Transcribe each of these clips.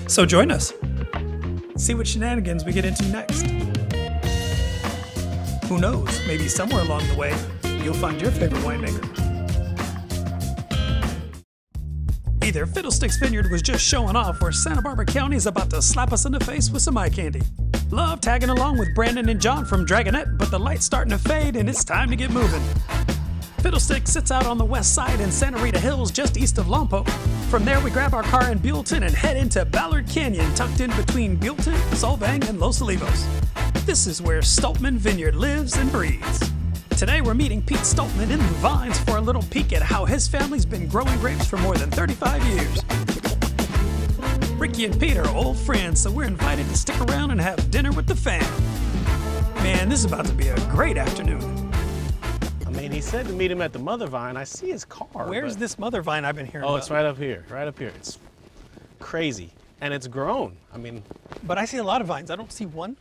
So join us. See what shenanigans we get into next. Who knows, maybe somewhere along the way, you'll find your favorite winemaker. Either Fiddlesticks Vineyard was just showing off, or Santa Barbara County is about to slap us in the face with some eye candy. Love tagging along with Brandon and John from Dragonette, but the light's starting to fade and it's time to get moving. Fiddlesticks sits out on the west side in Santa Rita Hills just east of Lompoc. From there we grab our car in Buellton and head into Ballard Canyon, tucked in between Buellton, Solvang, and Los Olivos. This is where Stolpman Vineyard lives and breathes. Today we're meeting Pete Stolpman in the vines for a little peek at how his family's been growing grapes for more than 35 years. Ricky and Pete are old friends, so we're invited to stick around and have dinner with the fam. Man, this is about to be a great afternoon. I mean, he said to meet him at the Mother Vine. I see his car. Where's this Mother Vine I've been hearing about? Oh, it's right up here, right up here. It's crazy, and it's grown. I mean, But I see a lot of vines. I don't see one.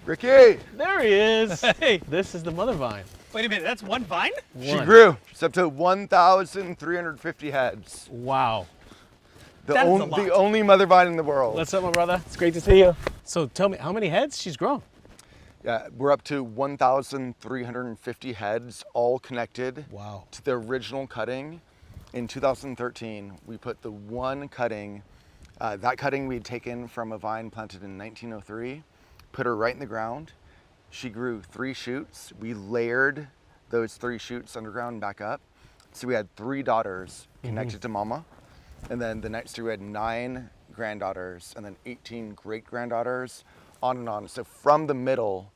Ricky! there he is. Hey. This is the Mother Vine. Wait a minute, that's one vine? She One. grew. It's up to 1,350 heads. Wow. That is a lot. The only mother vine in the world. What's up, my brother? It's great to see you. So tell me, how many heads she's grown? Yeah, we're up to 1,350 heads, all connected Wow. to the original cutting. In 2013, we put the one cutting, that cutting we had taken from a vine planted in 1903, put her right in the ground. She grew 3 shoots. We layered those 3 shoots underground and back up. So we had 3 daughters connected to mama. And then the next year we had 9 granddaughters and then 18 great-granddaughters, on and on. So from the middle,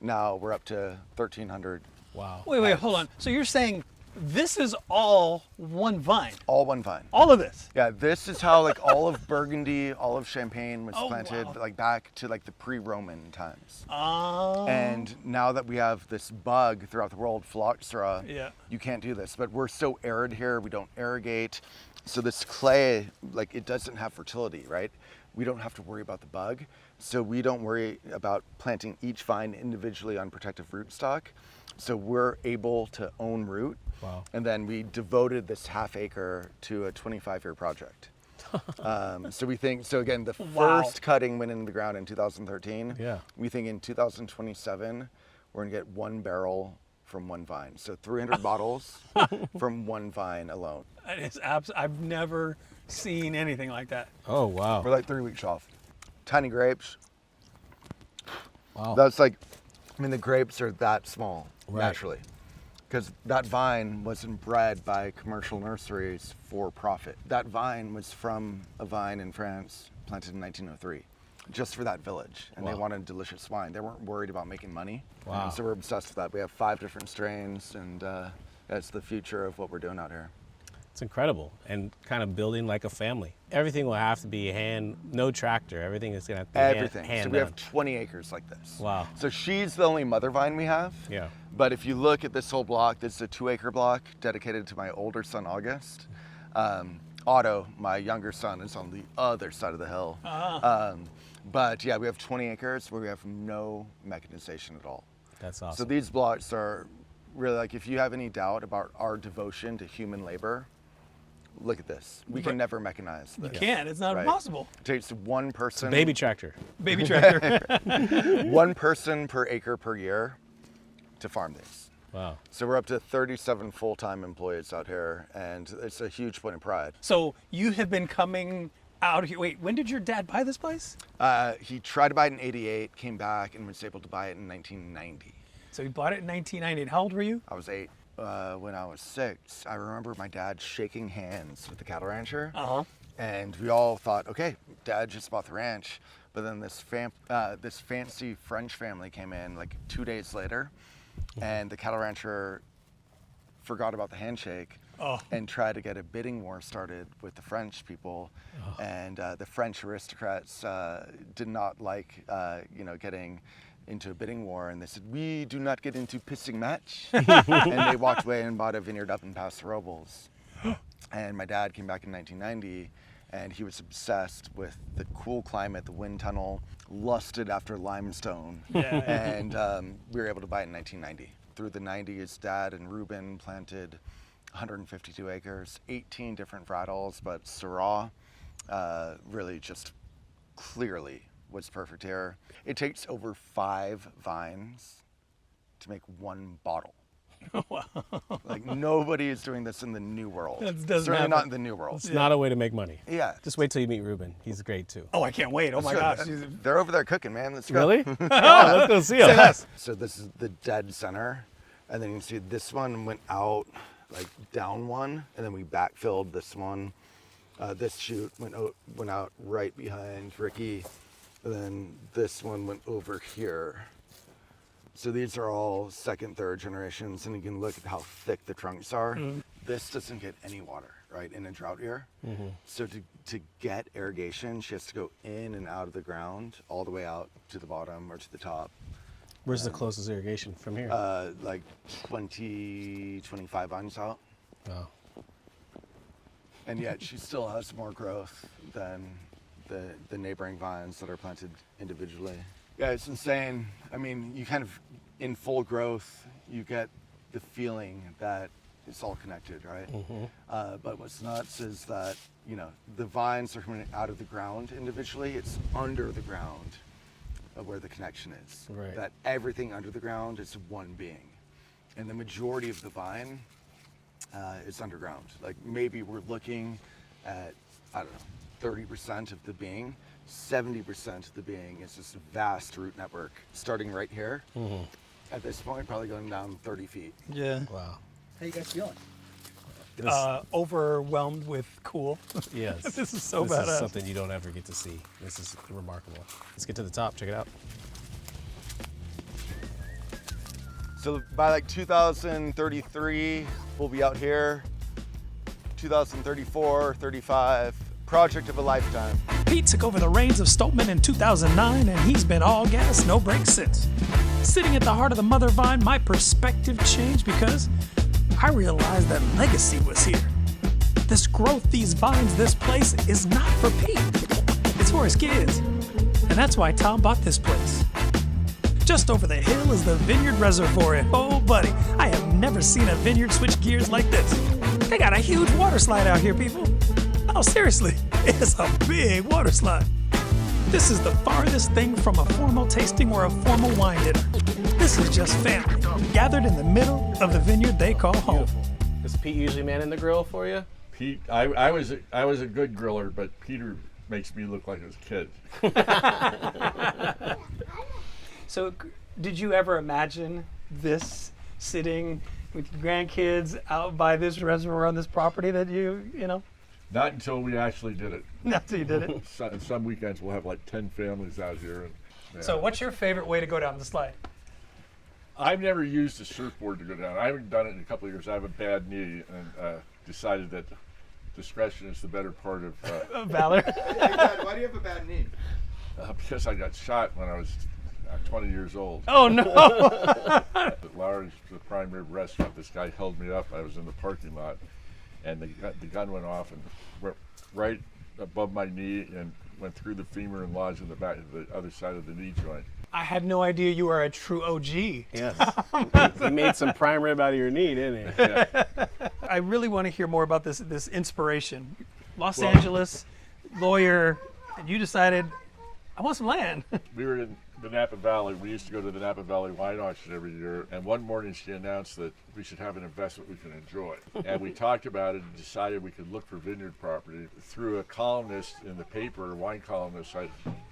now we're up to 1,300. Wow. Wait, hold on. So you're saying this is all one vine? All one vine. All of this? Yeah, this is how like all of Burgundy, all of Champagne was Oh, planted, wow. like back to like the pre-Roman times. Oh. And now that we have this bug throughout the world, phylloxera, Yeah. you can't do this. But we're so arid here, we don't irrigate. So this clay, like it doesn't have fertility, right? We don't have to worry about the bug. So we don't worry about planting each vine individually on protective rootstock. So we're able to own root. Wow. And then we devoted this half acre to a 25-year project. So we think, so again, the Wow. first cutting went into the ground in 2013. Yeah. We think in 2027, we're gonna get 1 barrel from one vine. So 300 bottles from one vine alone. That is I've never seen anything like that. Oh, wow. We're like 3 weeks off. Tiny grapes. Wow. That's like, I mean, the grapes are that small Right. naturally. Because that vine wasn't bred by commercial nurseries for profit. That vine was from a vine in France planted in 1903, just for that village. And they Wow. wanted delicious wine. They weren't worried about making money. Wow. So we're obsessed with that. We have 5 different strains, and that's the future of what we're doing out here. It's incredible, and kind of building like a family. Everything will have to be hand, no tractor. Everything is gonna have to be Everything. hand So we done. have 20 acres like this. Wow. So she's the only mother vine we have. Yeah. But if you look at this whole block, this is a 2-acre block dedicated to my older son, August. Otto, my younger son, is on the other side of the hill. But yeah, we have 20 acres where we have no mechanization at all. That's awesome. So these blocks are really like, if you have any doubt about our devotion to human labor, look at this. We can never mechanize this. You can't. It's not Right. possible. It takes one person. Baby tractor. Baby tractor. One person per acre per year to farm these. Wow. So we're up to 37 full-time employees out here, and it's a huge point of pride. So you have been coming out here. Wait, when did your dad buy this place? He tried to buy it in '88, came back, and was able to buy it in 1990. So he bought it in 1990. How old were you? I was 8. When I was 6, I remember my dad shaking hands with the cattle rancher, and we all thought, okay, Dad just bought the ranch. But then this fancy French family came in like 2 days later, and the cattle rancher forgot about the handshake and tried to get a bidding war started with the French people. And the French aristocrats did not like, getting into a bidding war, and they said, "We do not get into pissing match." And they walked away and bought a vineyard up in Paso Robles. And my dad came back in 1990, and he was obsessed with the cool climate, the wind tunnel, lusted after limestone. And we were able to buy it in 1990. Through the 90s, Dad and Ruben planted 152 acres, 18 different varietals, but Syrah really just clearly what's perfect here. It takes over 5 vines to make 1 bottle. Wow. Like nobody is doing this in the New World. That doesn't Certainly happen. not in the New World. It's not a way to make money. Yeah. Just wait till you meet Ruben. He's great too. Oh, I can't wait. Oh my gosh. They're over there cooking, man. Let's go. Really? Oh, let's go see him. So this is the dead center. And then you can see this one went out like down one, and then we backfilled this one. This chute went out right behind Ricky. And then this one went over here. So these are all 2nd, 3rd generations, and you can look at how thick the trunks are. This doesn't get any water, right, in a drought year. So to get irrigation, she has to go in and out of the ground, all the way out to the bottom or to the top. Where's the closest irrigation from here? Like 20, 25 vines out. Oh. And yet she still has more growth than the neighboring vines that are planted individually. Yeah, it's insane. I mean, you kind of, in full growth, you get the feeling that it's all connected, right? But what's nuts is that, you know, the vines are coming out of the ground individually. It's under the ground where the connection is. Right. That everything under the ground is one being. And the majority of the vine is underground. Like maybe we're looking at, I don't know, 30% of the being. 70% of the being is this vast root network starting right here. At this point, probably going down 30 feet. Yeah. Wow. How you guys feeling? Overwhelmed with cool. Yes. This is so this badass. is something you don't ever get to see. This is remarkable. Let's get to the top. Check it out. So by like 2033, we'll be out here. 2034, 35, project of a lifetime. Pete took over the reins of Stolpman in 2009, and he's been all gas, no brakes since. Sitting at the heart of the Mother Vine, my perspective changed because I realized that legacy was here. This growth, these vines, this place is not for Pete. It's for his kids. And that's why Tom bought this place. Just over the hill is the Vineyard Reservoir, and oh buddy, I have never seen a vineyard switch gears like this. They got a huge water slide out here, people. Oh, seriously, it's a big water slide. This is the farthest thing from a formal tasting or a formal wine dinner. This is just family, gathered in the middle of the vineyard they call home. Is Pete usually manning the grill for you? Pete, I was a good griller, but Peter makes me look like a kid. So, did you ever imagine this sitting with your grandkids out by this reservoir on this property that you know? Not until we actually did it. Not until you did it. Some weekends we'll have like 10 families out here. And, yeah. So, what's your favorite way to go down the slide? I've never used a surfboard to go down. I haven't done it in a couple of years. I have a bad knee and decided that discretion is the better part of... Ballard. Hey, Dad, why do you have a bad knee? Because I got shot when I was 20 years old. Oh no! At Large, the prime rib restaurant, this guy held me up. I was in the parking lot, and the gun went off and went right above my knee and went through the femur and lodged in the back of the other side of the knee joint. I had no idea you were a true OG. Yes. He made some prime rib out of your knee, didn't he? Yeah. I really want to hear more about this inspiration. Los Angeles, lawyer, and you decided, I want some land. We were in the Napa Valley. We used to go to the Napa Valley wine auction every year, and one morning she announced that we should have an investment we can enjoy. And we talked about it and decided we could look for vineyard property. Through a columnist in the paper, a wine columnist, I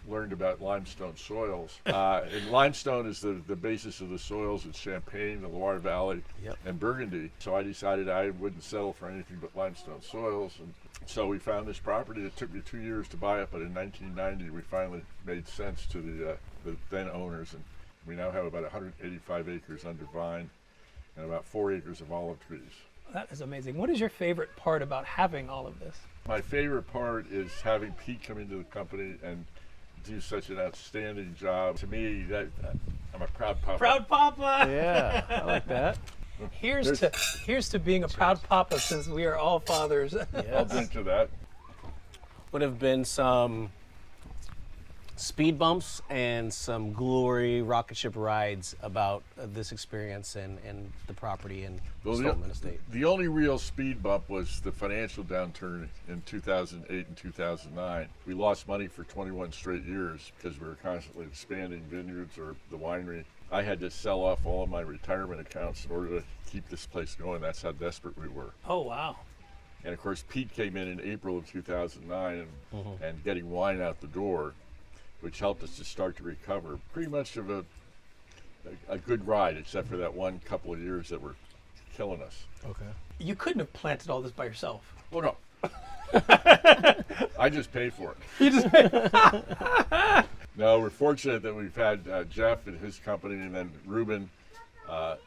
learned about limestone soils. And limestone is the basis of the soils in Champagne, the Loire Valley, and Burgundy. So I decided I wouldn't settle for anything but limestone soils. And so we found this property. It took me 2 years to buy it, but in 1990 we finally made sense to the then owners, and we now have about 185 acres under vine and about 4 acres of olive trees. That is amazing. What is your favorite part about having all of this? My favorite part is having Pete come into the company and do such an outstanding job. To me, that I'm a proud papa. Proud papa. Yeah, I like that. Here's to being a proud papa, since we are all fathers. I'll drink to that. Would have been some speed bumps and some glory rocket ship rides about this experience and the property and Stolpman Estate. The only real speed bump was the financial downturn in 2008 and 2009. We lost money for 21 straight years because we were constantly expanding vineyards or the winery. I had to sell off all of my retirement accounts in order to keep this place going. That's how desperate we were. Oh, wow. And of course, Pete came in April of 2009 and getting wine out the door, which helped us to start to recover. Pretty much of a good ride, except for that one couple of years that were killing us. Okay. You couldn't have planted all this by yourself. Oh, no. I just paid for it. You just No, we're fortunate that we've had Jeff and his company, and then Ruben,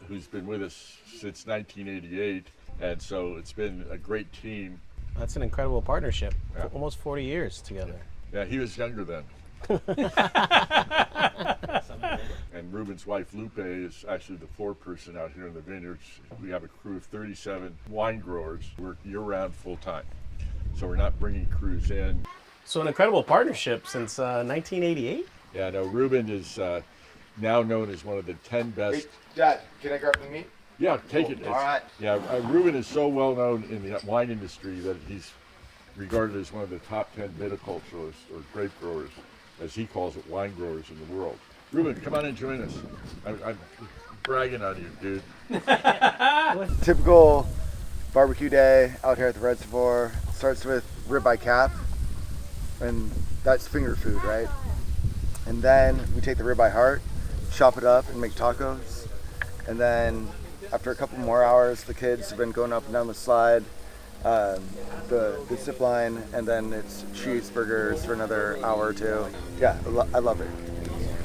who's been with us since 1988. And so it's been a great team. That's an incredible partnership. Yeah. Almost 40 years together. Yeah, he was younger then. And Ruben's wife, Lupe, is actually the foreperson out here in the vineyards. We have a crew of 37 wine growers. Work year-round full-time. So we're not bringing crews in. So an incredible partnership since 1988? Yeah, no, Ruben is now known as one of the 10 best. Hey, Dad, can I grab the meat? Yeah, take it. All right. Yeah, Ruben is so well known in the wine industry that he's regarded as one of the top 10 viticulturists or grape growers, as he calls it, wine growers in the world. Ruben, come on and join us. I'm bragging on you, dude. Typical barbecue day out here at the Reservoir. Starts with ribeye cap, and that's finger food, right? And then we take the ribeye heart, chop it up, and make tacos. And then after a couple more hours, the kids have been going up and down the slide, the zip line, and then it's cheeseburgers for another hour or two. Yeah, I love it.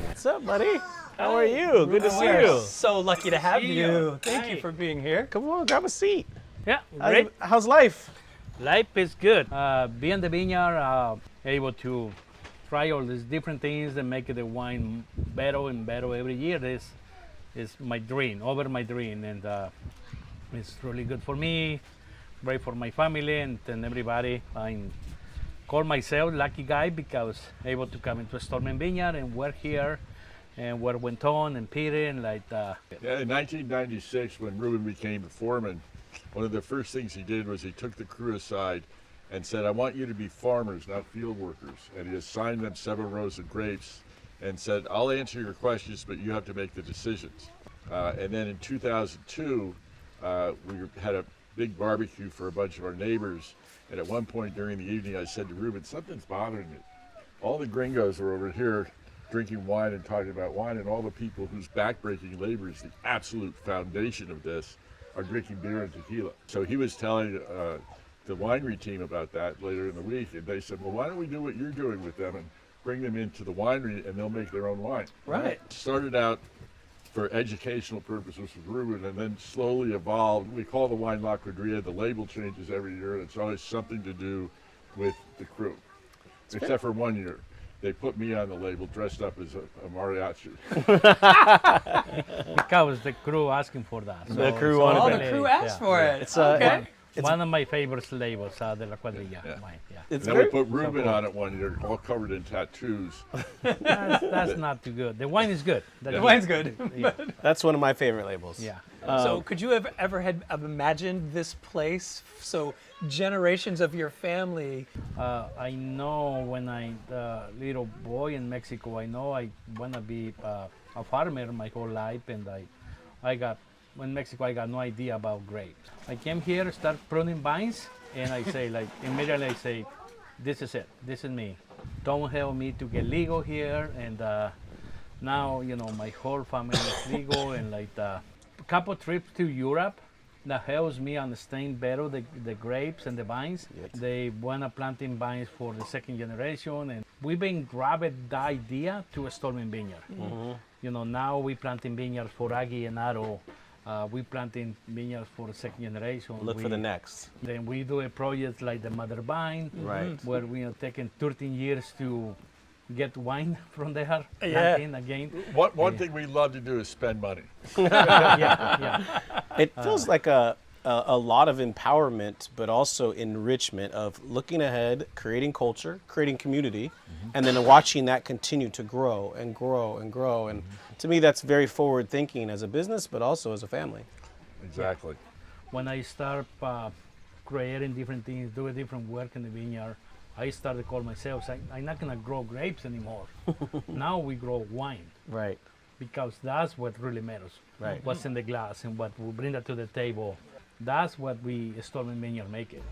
What's up, buddy? How are you? Good to see you. So lucky to have you. Thank you for being here. Come on, grab a seat. Yeah, great. How's life? Life is good. Being the vineyard, able to try all these different things and make the wine better and better every year. This is my dream, over my dream, and it's really good for me, great for my family and everybody. I call myself lucky guy because able to come into Stolpman Vineyard and work here, and work with Tom and Peter and like. Yeah, in 1996, when Ruben became the foreman, one of the first things he did was he took the crew aside and said, I want you to be farmers, not field workers. And he assigned them 7 rows of grapes and said, I'll answer your questions, but you have to make the decisions. And then in 2002, we had a big barbecue for a bunch of our neighbors. And at one point during the evening, I said to Ruben, something's bothering me. All the gringos are over here drinking wine and talking about wine, and all the people whose backbreaking labor is the absolute foundation of this are drinking beer and tequila. So he was telling the winery team about that later in the week, and they said, well, why don't we do what you're doing with them and bring them into the winery and they'll make their own wine. Right. Started out for educational purposes with Ruben, and then slowly evolved. We call the wine La Quadrilla. The label changes every year, and it's always something to do with the crew. Except for one year. They put me on the label dressed up as a mariachi. Because the crew asking for that. The crew wanted Oh, it. the crew asked for it. It's okay. One of my favorite labels, the La Quadrilla Yeah. wine. Yeah. It's And then we very, put Ruben on it one year, all covered in tattoos. That's not too good. The wine is good. The wine's good. that's one of my favorite labels. Yeah. So could you have ever have imagined this place? So generations of your family. I know when I little boy in Mexico, I know I wanna be a farmer my whole life, and I got in Mexico I got no idea about grapes. I came here, start pruning vines, and I say like immediately I say, this is it, this is me. Don't help me to get legal here, and now my whole family is legal, and like a couple trips to Europe that helps me understand better the grapes and the vines. Yes. They wanna planting vines for the second generation, and we've been grabbing the idea to a Stolpman Vineyard. Mm-hmm. Now we planting vineyards for Aggie and Aro. We planting vineyards for the second generation. Look for the next. Then we do a project like the Mother Vine, Right. where we are taking 13 years to get wine from there, Yeah. planting again. One thing we love to do is spend money. Yeah. It feels like a a lot of empowerment, but also enrichment of looking ahead, creating culture, creating community, and then watching that continue to grow and grow and grow. And to me, that's very forward thinking as a business, but also as a family. Exactly. When I start creating different things, doing different work in the vineyard, I started to call myself, I'm not going to grow grapes anymore. Now we grow wine. Right. Because that's what really matters. Right. What's in the glass and what we bring that to the table. That's what we Stolpman Vineyard make it.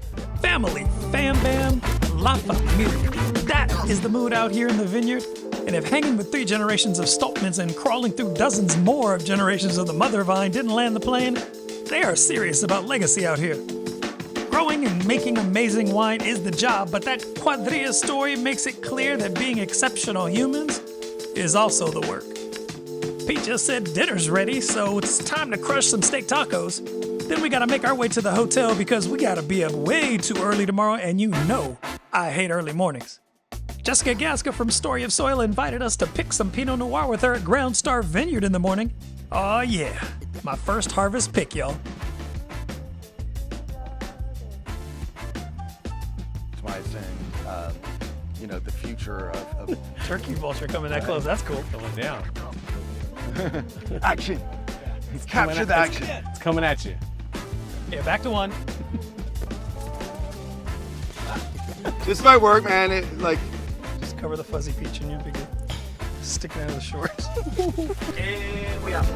Family, fam bam, la familia. That is the mood out here in the vineyard. And if hanging with 3 generations of Stolpmans and crawling through dozens more of generations of the Mother Vine didn't land the plane, they are serious about legacy out here. Growing and making amazing wine is the job, but that Cuadrilla story makes it clear that being exceptional humans is also the work. Pete just said dinner's ready, so it's time to crush some steak tacos. Then we gotta make our way to the hotel because we gotta be up way too early tomorrow, and you know I hate early mornings. Jessica Gasca from Story of Soil invited us to pick some Pinot Noir with her at Ground Star Vineyard in the morning. Oh yeah, my first harvest pick, y'all. That's why I saying, the future of Turkey vulture coming that close, that's cool. Coming down. action. Capture the action. It's coming at you. Yeah, back to 1. This might work, man. Just cover the fuzzy peach and you'll be good. Sticking out of the shorts. And we out.